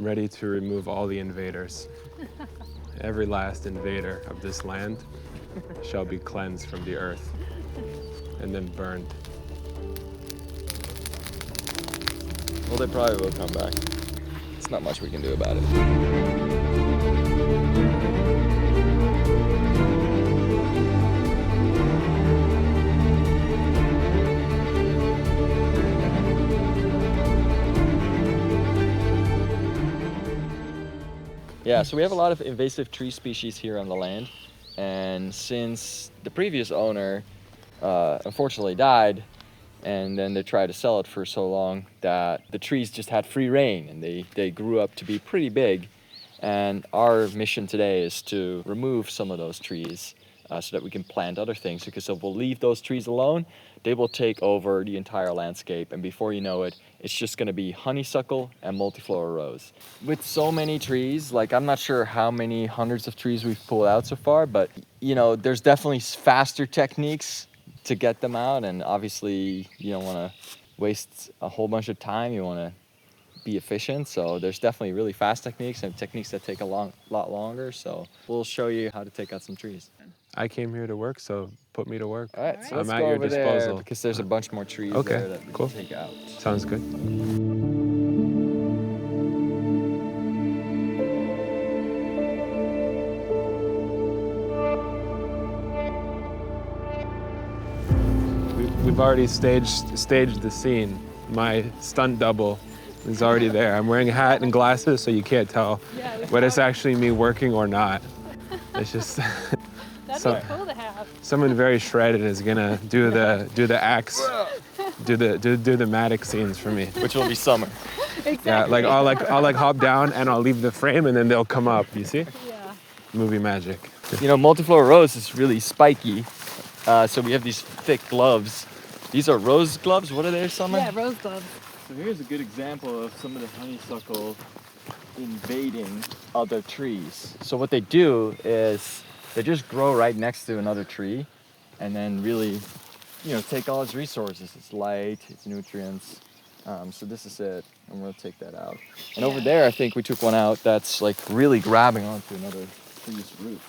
ready to remove all the invaders. Every last invader of this land shall be cleansed from the earth and then burned. Well, they probably will come back. It's not much we can do about it. Yeah, so we have a lot of invasive tree species here on the land, and since the previous owner unfortunately died, and then they tried to sell it for so long that the trees just had free reign, and they grew up to be pretty big. And our mission today is to remove some of those trees so that we can plant other things, because if we'll leave those trees alone, they will take over the entire landscape, and before you know it, it's just going to be honeysuckle and multiflora rose. With so many trees, like I'm not sure how many hundreds of trees we've pulled out so far, but you know, there's definitely faster techniques to get them out, and obviously you don't want to waste a whole bunch of time. You want to be efficient, so there's definitely really fast techniques and techniques that take a lot longer. So we'll show you how to take out some trees. I came here to work, so put me to work. All right, so I'm let's at go your over disposal. there because there's a bunch more trees there that we cool. can take out. Sounds good. We've already staged the scene. My stunt double is already there. I'm wearing a hat and glasses, so you can't tell whether it's actually me working or not. It's just that'd be cool to have. Someone very shredded is gonna do the axe, do the Matic scenes for me. Which will be summer. Exactly. Yeah, like I'll hop down and I'll leave the frame and then they'll come up. You see? Yeah. Movie magic. You know, multiflora rose is really spiky, so we have these thick gloves. These are rose gloves. What are they, Summer? Yeah, rose gloves. So here's a good example of some of the honeysuckle invading other trees. So what they do is they just grow right next to another tree and then really, you know, take all its resources, its light, its nutrients. So this is it, and we'll take that out. And over there, I think we took one out that's like really grabbing onto another tree's root.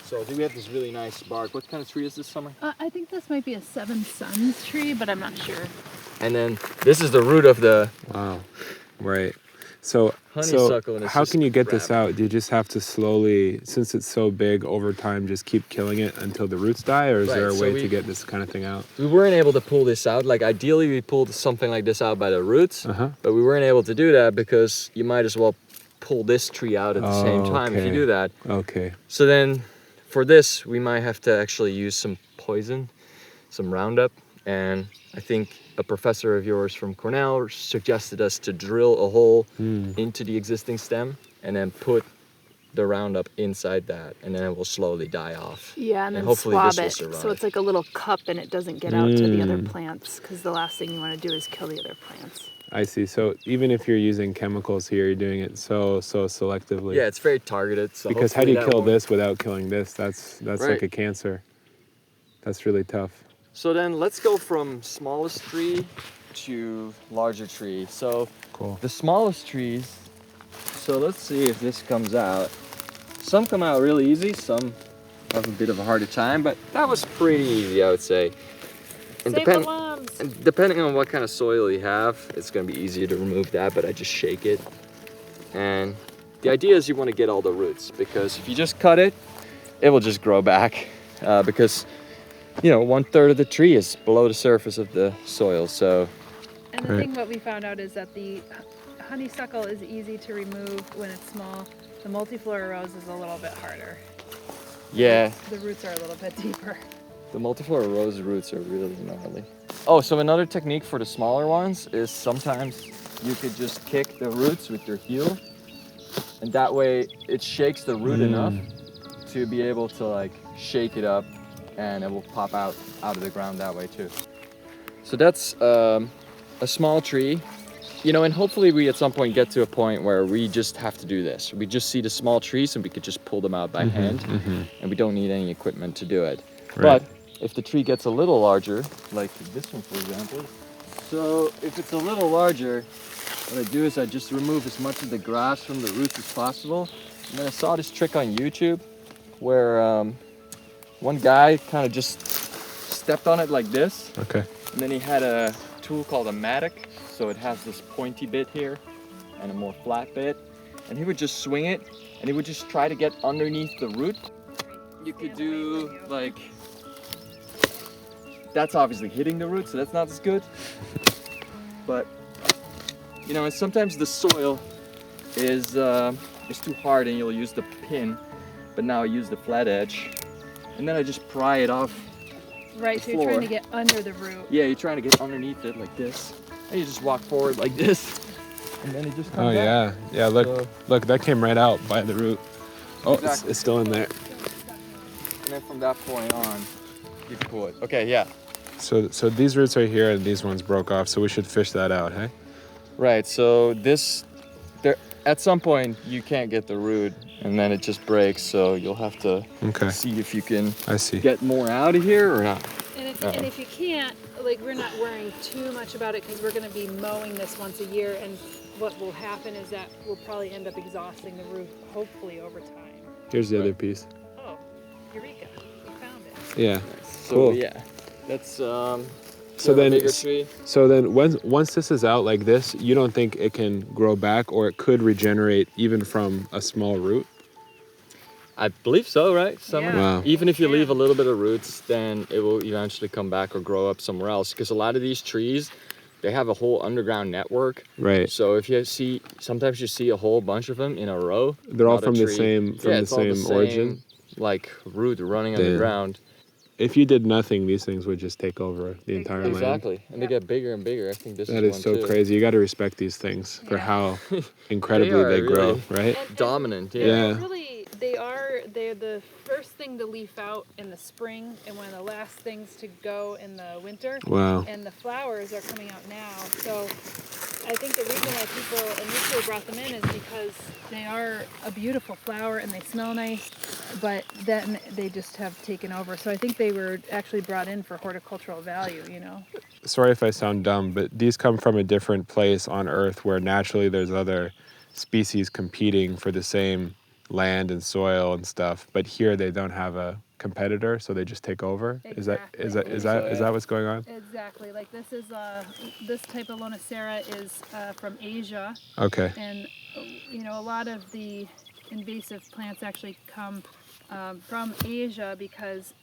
So I think we have this really nice bark. What kind of tree is this, Summer? I think this might be a Seven Suns tree, but I'm not sure. And then this is the root of the Wow, right. So honeysuckle. And how can you get this out? Do you just have to slowly, since it's so big, over time, just keep killing it until the roots die, or is there a way to get this kind of thing out? We weren't able to pull this out. Like ideally, we pulled something like this out by the roots, but we weren't able to do that because you might as well pull this tree out at the same time if you do that. Okay. So then, for this, we might have to actually use some poison, some Roundup, and I think a professor of yours from Cornell suggested us to drill a hole into the existing stem and then put the Roundup inside that, and then it will slowly die off. Yeah, and then hopefully swab this will it survive. so it's like a little cup and it doesn't get out to the other plants, because the last thing you want to do is kill the other plants. I see. So even if you're using chemicals here, you're doing it so selectively. Yeah, it's very targeted. So because how do you kill this without killing this? That's Right. like a cancer. That's really tough. So then let's go from smallest tree to larger tree. So Cool. the smallest trees, so let's see if this comes out. Some come out really easy, some have a bit of a harder time, but that was pretty easy, I would say. And Save the worms. depending on what kind of soil you have, it's gonna be easier to remove that, but I just shake it. And the idea is you wanna get all the roots, because if you just cut it, it will just grow back, because you know, 1/3 of the tree is below the surface of the soil, so. And the thing what we found out is that the honeysuckle is easy to remove when it's small. The multiflora rose is a little bit harder. Yeah, The roots are a little bit deeper. the multiflora rose roots are really gnarly. Oh, so another technique for the smaller ones is sometimes you could just kick the roots with your heel, and that way it shakes the root enough to be able to like shake it up, and it will pop out of the ground that way too. So that's a small tree, you know, and hopefully we at some point get to a point where we just have to do this. We just see the small trees and we could just pull them out by hand, and we don't need any equipment to do it. Right. But if the tree gets a little larger, like this one for example, so if it's a little larger, what I do is I just remove as much of the grass from the roots as possible. And then I saw this trick on YouTube where one guy kind of just stepped on it like this. Okay. And then he had a tool called a mattock. So it has this pointy bit here and a more flat bit. And he would just swing it and he would just try to get underneath the root. You could do like, that's obviously hitting the root, so that's not as good. But, you know, and sometimes the soil is too hard and you'll use the pin, but now I use the flat edge. And then I just pry it off. Right, so you're trying to get under the root. Yeah, you're trying to get underneath it like this. And you just walk forward like this. And then it just comes Oh out. yeah, yeah. Look, So- look, that came right out by the root. Oh, Exactly. it's still in there. And then from that point on, you can pull it. Okay, yeah. So these roots are here and these ones broke off. So we should fish that out, hey? Right, so there, at some point you can't get the root and then it just breaks. So you'll have to Okay. see if you can I see. get more out of here or not. And if you can't, like, we're not worrying too much about it because we're going to be mowing this once a year, and what will happen is that we'll probably end up exhausting the root, hopefully over time. Here's the Right. other piece. Oh, Eureka, we found it. Yeah. So Cool. yeah, that's So a then, bigger tree. so then, once this is out like this, you don't think it can grow back, or it could regenerate even from a small root? I believe so, right? Summer. Yeah. Wow. Even if you Yeah. leave a little bit of roots, then it will eventually come back or grow up somewhere else. Because a lot of these trees, they have a whole underground network. Right. So if you see, sometimes you see a whole bunch of them in a row. They're all not a from the tree. same Yeah, it's all the origin. like root running Damn. underground. If you did nothing, these things would just take over the entire land. Exactly, and they get bigger and bigger. I think this That is is one so too. crazy. You got to respect these things for Yeah. how incredibly are, they grow, really. right? Dominant, yeah. Yeah. Really, they're the first thing to leaf out in the spring and one of the last things to go in the winter. Wow. And the flowers are coming out now. So I think the reason why people initially brought them in is because they are a beautiful flower and they smell nice, but then they just have taken over. So I think they were actually brought in for horticultural value, you know? Sorry if I sound dumb, but these come from a different place on Earth where naturally there's other species competing for the same land and soil and stuff, but here they don't have a competitor, so they just take over. Is that what's going on? Exactly. Like this is this type of Lonicera is from Asia, Okay. and you know a lot of the invasive plants actually come from Asia because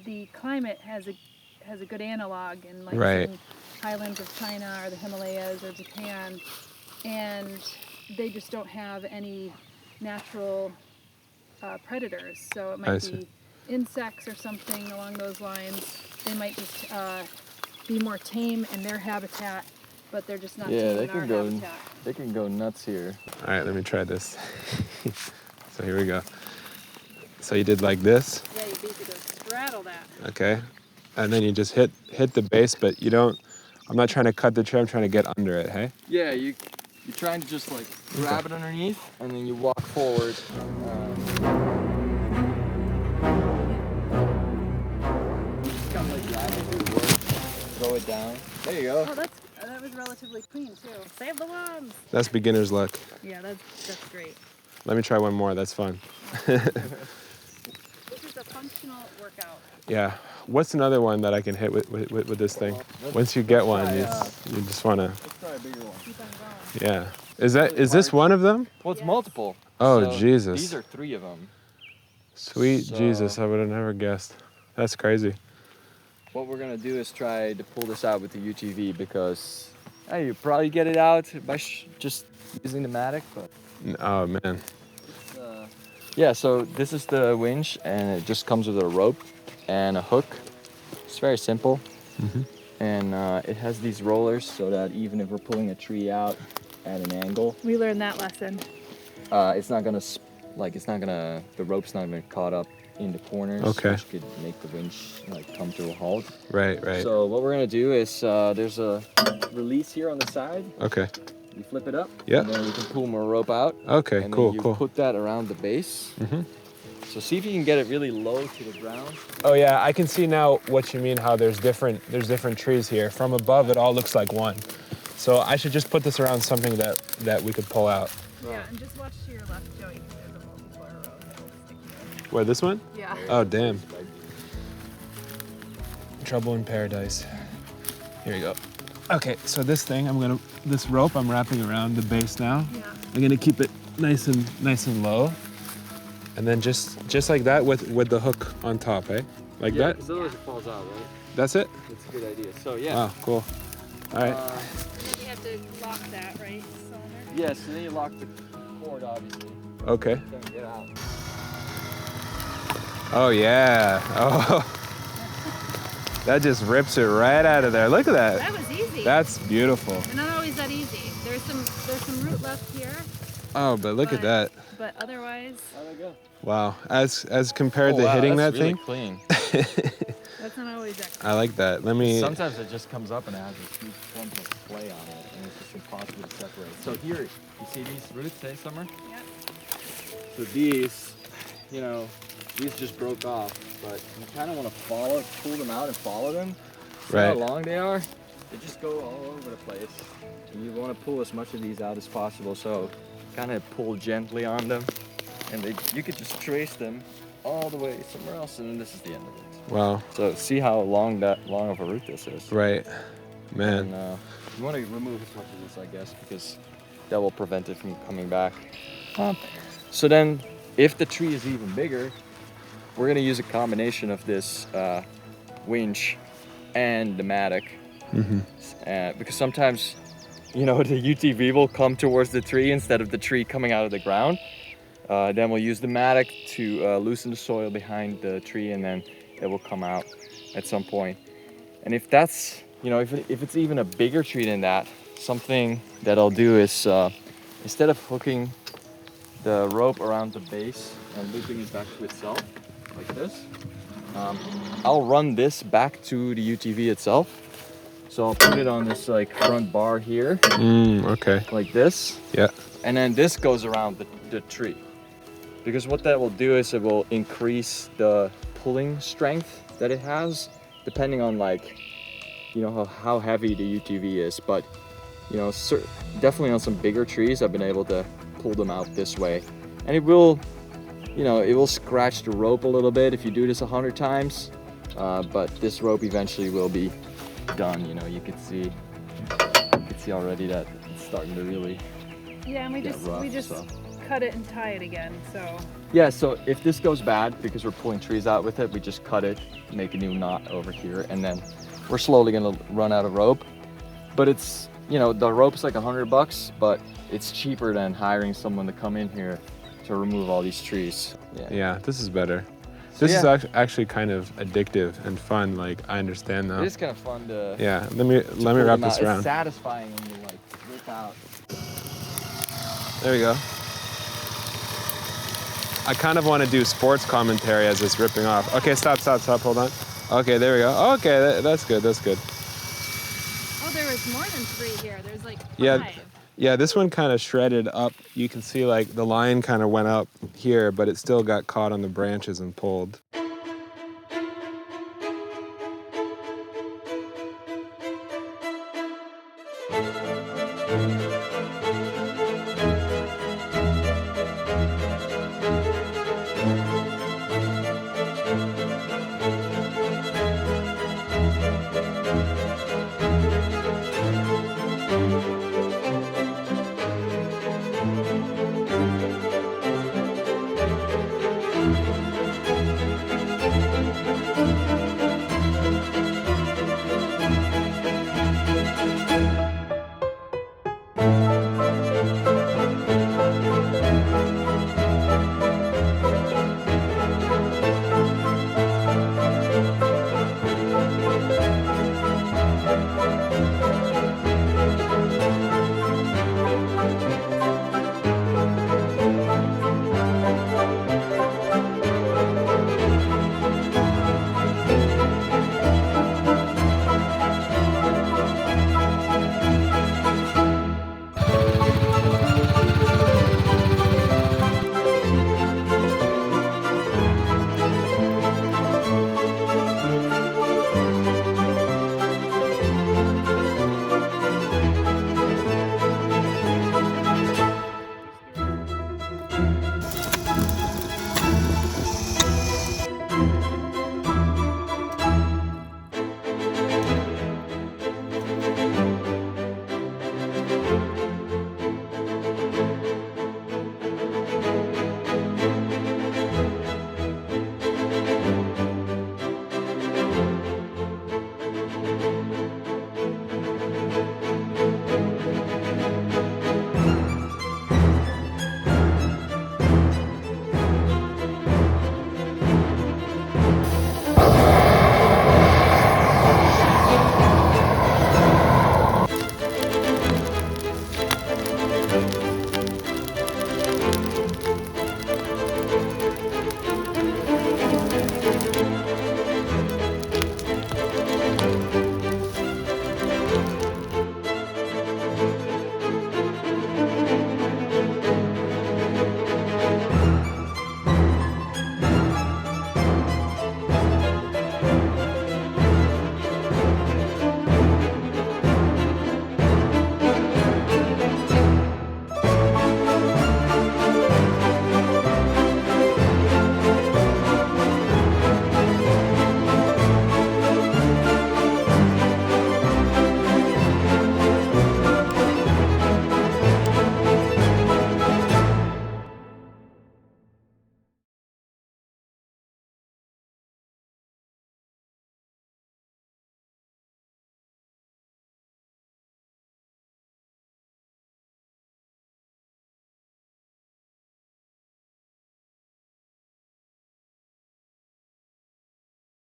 the climate has a good analog in like Right. certain highlands of China or the Himalayas or Japan, and they just don't have any natural predators. So it I might see. be insects or something along those lines. They might just be more tame in their habitat, but they're just not Yeah, tame they in our can go. habitat. They can go nuts here. All right, let me try this. So here we go. So you did like this, Yeah, you basically straddle that. okay? And then you just hit the base, but you don't, I'm not trying to cut the tree, I'm trying to get under it, hey? Yeah, you're trying to just like grab it underneath, and then you walk forward. Just kind of like grab it, do the work, throw it down. There you go. Oh, that was relatively clean too. Save the worms. That's beginner's luck. Yeah, that's great. Let me try one more, that's fun. This is a functional workout. Yeah. What's another one that I can hit with this thing? Once you get one, you just want to, Let's try a bigger one. Keep on going. yeah. Is this one of them? Well, it's Yes. multiple. Oh, So Jesus. These are 3 of them. Sweet So- Jesus, I would have never guessed. That's crazy. What we're gonna do is try to pull this out with the UTV because you probably get it out by just using the mattock, but Oh, man. yeah. So this is the winch, and it just comes with a rope and a hook. It's very simple, and it has these rollers so that even if we're pulling a tree out at an angle, We learned that lesson. it's not gonna the rope's not gonna be caught up in the corners, Okay. which could make the winch like come to a halt. Right. So what we're gonna do is there's a release here on the side. Okay. You flip it up. Yeah. And then you can pull more rope out. Okay, And cool, then you cool. put that around the base. So see if you can get it really low to the ground. Oh yeah, I can see now what you mean. How there's different trees here. From above, it all looks like one. So I should just put this around something that we could pull out. Yeah, and just watch to your left, Joey, because there's a multiflora rose that will stick you. Where, this one? Yeah. Oh, damn. Trouble in paradise. Here you go. Okay, so this thing, this rope I'm wrapping around the base now. Yeah. I'm gonna keep it nice and low. And then just like that with the hook on top, eh? Like Yeah, that? because otherwise it falls out, right? That's it? That's a good idea. So yeah. Wow, cool. All right. You have to lock that, right? Cylinder? Yes, and then you lock the cord, obviously. Okay. Then get out. Oh yeah. Oh. That just rips it right out of there. Look at that. That was easy. That's beautiful. They're not always that easy. There's some root left here, Oh, but look at that. but otherwise, There we go. Wow. As compared to hitting that really thing. clean. that's not always that. I like that. Let me. Sometimes it just comes up and it has a huge clump of clay on it, and it's just impossible to separate. So here, you see these roots, hey, Summer? Yep. So these, you know, these just broke off, but you kind of want to pull them out and follow them. See Right. how long they are? They just go all over the place. And you want to pull as much of these out as possible, so kind of pull gently on them, and you could just trace them all the way somewhere else, and then this is the end of it. Wow. So see how long of a root this is. Right. Man. And you want to remove as much of this, I guess, because that will prevent it from coming back. So then, if the tree is even bigger, we're going to use a combination of this winch and the mattock. Because sometimes, you know, the UTV will come towards the tree instead of the tree coming out of the ground. Then we'll use the mattock to loosen the soil behind the tree, and then it will come out at some point. And if that's, you know, if it's even a bigger tree than that, something that I'll do is instead of hooking the rope around the base and looping it back to itself like this, I'll run this back to the UTV itself. So I'll put it on this like front bar here, Okay. like this, Yeah. and then this goes around the tree. Because what that will do is it will increase the pulling strength that it has, depending on, like, you know, how heavy the UTV is. But, you know, definitely on some bigger trees, I've been able to pull them out this way. And it will, you know, it will scratch the rope a little bit if you do this 100 times. But this rope eventually will be done. You know, you can see already that it's starting to really Yeah, and we get just rough, so. cut it and tie it again. So Yeah, so if this goes bad because we're pulling trees out with it, we just cut it, make a new knot over here, and then we're slowly gonna run out of rope. But it's, you know, the rope's like $100, but it's cheaper than hiring someone to come in here to remove all these trees. Yeah, this is better. So This yeah. is actually kind of addictive and fun. Like, I understand now. It is kind of fun to Yeah, let me pull wrap them out. this around. It's satisfying when you like rip out. There we go. I kind of want to do sports commentary as it's ripping off. Okay, stop, hold on. Okay, there we go. Okay, that's good, that's good. oh, there was more than 3 here. There's like 5. Yeah, this one kind of shredded up. You can see like the line kind of went up here, but it still got caught on the branches and pulled.